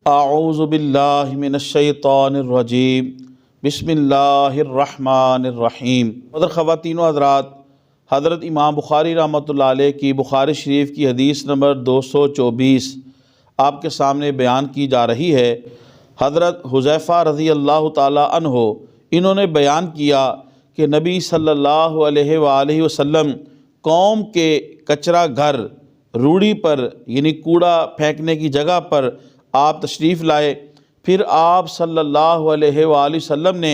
اعوذ باللہ من الشیطان الرجیم بسم اللہ الرحمن الرحیم۔ مدر خواتین و حضرات، حضرت امام بخاری رحمۃ اللہ علیہ کی بخاری شریف کی حدیث نمبر 224 آپ کے سامنے بیان کی جا رہی ہے۔ حضرت حذیفہ رضی اللہ تعالی عنہ انہوں نے بیان کیا کہ نبی صلی اللہ علیہ وآلہ وسلم قوم کے کچرا گھر روڑی پر یعنی کوڑا پھینکنے کی جگہ پر آپ تشریف لائے۔ پھر آپ صلی اللہ علیہ وآلہ وسلم نے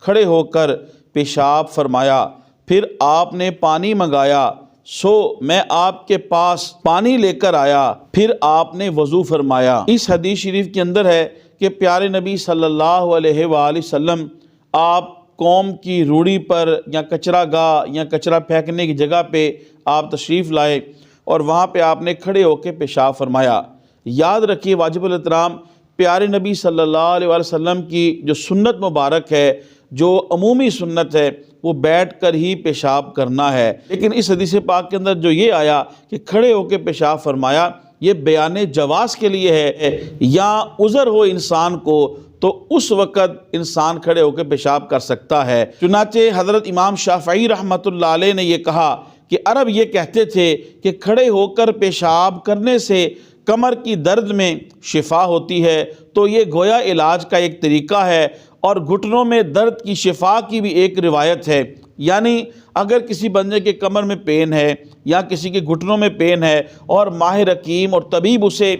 کھڑے ہو کر پیشاب فرمایا۔ پھر آپ نے پانی منگایا، سو میں آپ کے پاس پانی لے کر آیا۔ پھر آپ نے وضو فرمایا۔ اس حدیث شریف کے اندر ہے کہ پیارے نبی صلی اللہ علیہ وآلہ وسلم آپ قوم کی روڑی پر یا کچرا گاہ یا کچرا پھینکنے کی جگہ پہ آپ تشریف لائے اور وہاں پہ آپ نے کھڑے ہو کے پیشاب فرمایا۔ یاد رکھیے واجب الاحترام پیارے نبی صلی اللہ علیہ وسلم کی جو سنت مبارک ہے، جو عمومی سنت ہے، وہ بیٹھ کر ہی پیشاب کرنا ہے۔ لیکن اس حدیث پاک کے اندر جو یہ آیا کہ کھڑے ہو کے پیشاب فرمایا، یہ بیان جواز کے لیے ہے۔ یا عذر ہو انسان کو تو اس وقت انسان کھڑے ہو کے پیشاب کر سکتا ہے۔ چنانچہ حضرت امام شافعی رحمۃ اللہ علیہ نے یہ کہا کہ عرب یہ کہتے تھے کہ کھڑے ہو کر پیشاب کرنے سے کمر کی درد میں شفا ہوتی ہے، تو یہ گویا علاج کا ایک طریقہ ہے، اور گھٹنوں میں درد کی شفا کی بھی ایک روایت ہے۔ یعنی اگر کسی بندے کے کمر میں پین ہے یا کسی کے گھٹنوں میں پین ہے اور ماہر حکیم اور طبیب اسے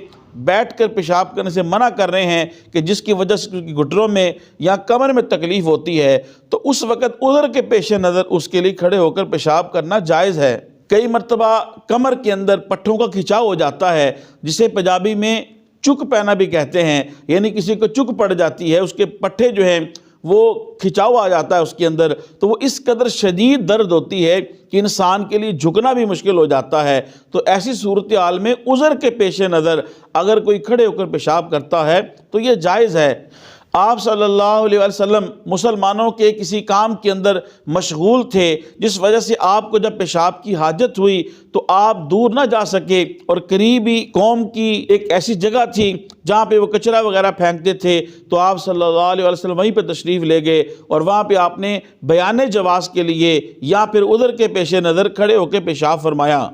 بیٹھ کر پیشاب کرنے سے منع کر رہے ہیں کہ جس کی وجہ سے گھٹنوں میں یا کمر میں تکلیف ہوتی ہے، تو اس وقت عذر کے پیش نظر اس کے لیے کھڑے ہو کر پیشاب کرنا جائز ہے۔ کئی مرتبہ کمر کے اندر پٹھوں کا کھچاؤ ہو جاتا ہے، جسے پنجابی میں چک پینا بھی کہتے ہیں، یعنی کسی کو چک پڑ جاتی ہے، اس کے پٹھے جو ہیں وہ کھچاؤ آ جاتا ہے اس کے اندر، تو وہ اس قدر شدید درد ہوتی ہے کہ انسان کے لیے جھکنا بھی مشکل ہو جاتا ہے۔ تو ایسی صورتحال میں عذر کے پیش نظر اگر کوئی کھڑے ہو کر پیشاب کرتا ہے تو یہ جائز ہے۔ آپ صلی اللہ علیہ وسلم مسلمانوں کے کسی کام کے اندر مشغول تھے، جس وجہ سے آپ کو جب پیشاب کی حاجت ہوئی تو آپ دور نہ جا سکے، اور قریبی قوم کی ایک ایسی جگہ تھی جہاں پہ وہ کچرا وغیرہ پھینکتے تھے، تو آپ صلی اللہ علیہ وسلم وہیں پہ تشریف لے گئے اور وہاں پہ آپ نے بیان جواز کے لیے یا پھر عذر کے پیش نظر کھڑے ہو کے پیشاب فرمایا۔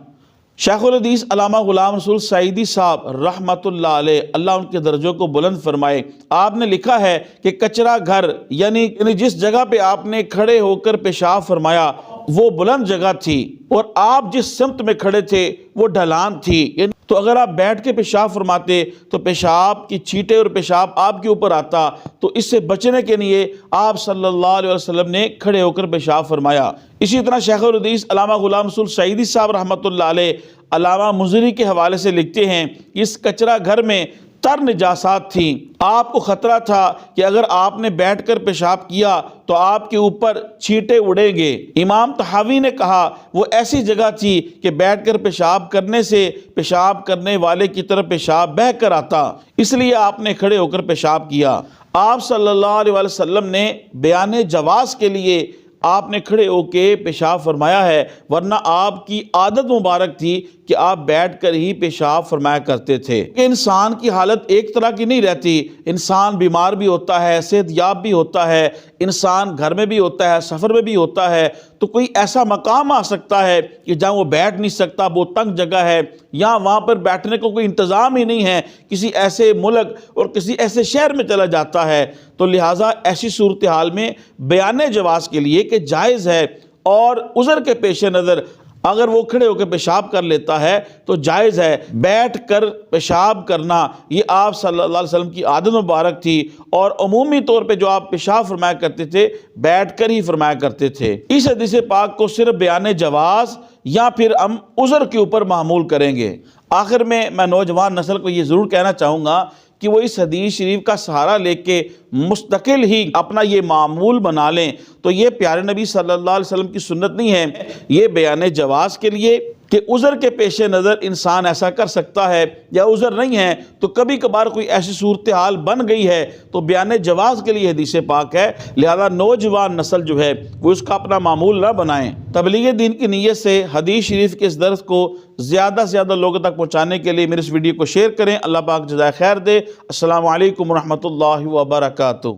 شیخ الحدیث علامہ غلام رسول سعیدی صاحب رحمۃ اللہ علیہ، اللہ ان کے درجوں کو بلند فرمائے، آپ نے لکھا ہے کہ کچرا گھر یعنی جس جگہ پہ آپ نے کھڑے ہو کر پیشاب فرمایا وہ بلند جگہ تھی، اور آپ جس سمت میں کھڑے تھے وہ ڈھلان تھی، تو اگر آپ بیٹھ کے پیشاب فرماتے تو پیشاب کی چھینٹیں اور پیشاب آپ کے اوپر آتا، تو اس سے بچنے کے لیے آپ صلی اللہ علیہ وسلم نے کھڑے ہو کر پیشاب فرمایا۔ اسی طرح شیخ الحدیث علامہ غلام رسول سعیدی صاحب رحمۃ اللہ علیہ علامہ مزری کے حوالے سے لکھتے ہیں، اس کچرا گھر میں تر نجاسات تھیں، آپ کو خطرہ تھا کہ اگر آپ نے بیٹھ کر پیشاب کیا تو آپ کے اوپر چھینٹے اڑیں گے۔ امام طحاوی نے کہا وہ ایسی جگہ تھی کہ بیٹھ کر پیشاب کرنے سے پیشاب کرنے والے کی طرف پیشاب بہہ کر آتا، اس لیے آپ نے کھڑے ہو کر پیشاب کیا۔ آپ صلی اللہ علیہ وسلم نے بیان جواز کے لیے آپ نے کھڑے ہو کے پیشاب فرمایا ہے، ورنہ آپ کی عادت مبارک تھی کہ آپ بیٹھ کر ہی پیشاب فرمایا کرتے تھے۔ کہ انسان کی حالت ایک طرح کی نہیں رہتی، انسان بیمار بھی ہوتا ہے، صحت یاب بھی ہوتا ہے، انسان گھر میں بھی ہوتا ہے، سفر میں بھی ہوتا ہے، تو کوئی ایسا مقام آ سکتا ہے کہ جہاں وہ بیٹھ نہیں سکتا، وہ تنگ جگہ ہے، یا وہاں پر بیٹھنے کو کوئی انتظام ہی نہیں ہے، کسی ایسے ملک اور کسی ایسے شہر میں چلا جاتا ہے، تو لہٰذا ایسی صورتحال میں بیان جواز کے لیے کہ جائز ہے، اور عذر کے پیش نظر اگر وہ کھڑے ہو کے پیشاب کر لیتا ہے تو جائز ہے۔ بیٹھ کر پیشاب کرنا یہ آپ صلی اللہ علیہ وسلم کی عادت مبارک تھی، اور عمومی طور پہ جو آپ پیشاب فرمایا کرتے تھے بیٹھ کر ہی فرمایا کرتے تھے۔ اس حدیث پاک کو صرف بیان جواز یا پھر ہم عذر کے اوپر معمول کریں گے۔ آخر میں نوجوان نسل کو یہ ضرور کہنا چاہوں گا کہ وہ اس حدیث شریف کا سہارا لے کے مستقل ہی اپنا یہ معمول بنا لیں، تو یہ پیارے نبی صلی اللہ علیہ وسلم کی سنت نہیں ہے، یہ بیان جواز کے لیے کہ عذر کے پیش نظر انسان ایسا کر سکتا ہے یا عذر نہیں ہے تو کبھی کبھار کوئی ایسی صورتحال بن گئی ہے تو بیان جواز کے لیے حدیث پاک ہے، لہذا نوجوان نسل جو ہے وہ اس کا اپنا معمول نہ بنائیں۔ تبلیغ دین کی نیت سے حدیث شریف کے اس درس کو زیادہ سے زیادہ لوگوں تک پہنچانے کے لیے میرے اس ویڈیو کو شیئر کریں۔ اللہ پاک جزائے خیر دے۔ السلام علیکم ورحمۃ اللہ وبرکاتہ۔